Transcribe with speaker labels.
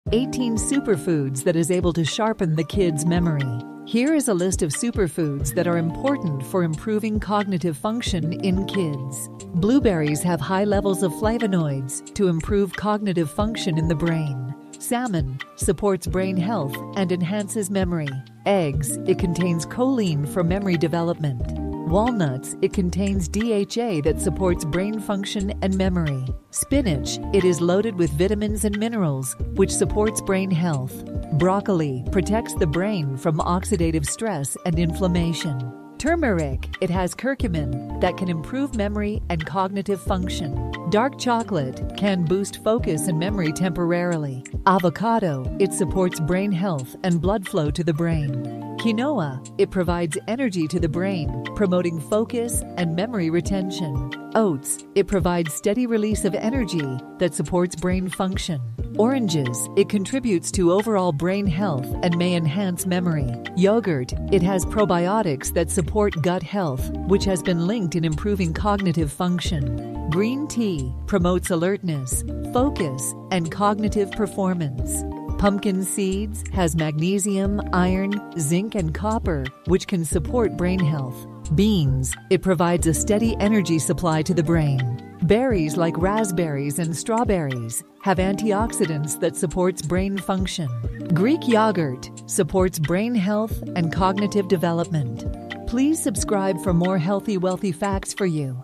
Speaker 1: 18 superfoods that is able to sharpen the kid's memory. Here is a list of superfoods that are important for improving cognitive function in kids. Blueberries have high levels of flavonoids to improve cognitive function in the brain. Salmon supports brain health and enhances memory. Eggs, it contains choline for memory development. Walnuts, it contains DHA that supports brain function and memory. Spinach, it is loaded with vitamins and minerals, which supports brain health. Broccoli protects the brain from oxidative stress and inflammation. Turmeric, it has curcumin that can improve memory and cognitive function. Dark chocolate can boost focus and memory temporarily. Avocado, it supports brain health and blood flow to the brain. Quinoa, it provides energy to the brain, promoting focus and memory retention. Oats, it provides steady release of energy that supports brain function. Oranges, it contributes to overall brain health and may enhance memory. Yogurt, it has probiotics that support gut health, which has been linked in improving cognitive function. Green tea promotes alertness, focus, and cognitive performance. Pumpkin seeds has magnesium, iron, zinc, and copper, which can support brain health. Beans, it provides a steady energy supply to the brain. Berries like raspberries and strawberries have antioxidants that supports brain function. Greek yogurt supports brain health and cognitive development. Please subscribe for more healthy, wealthy facts for you.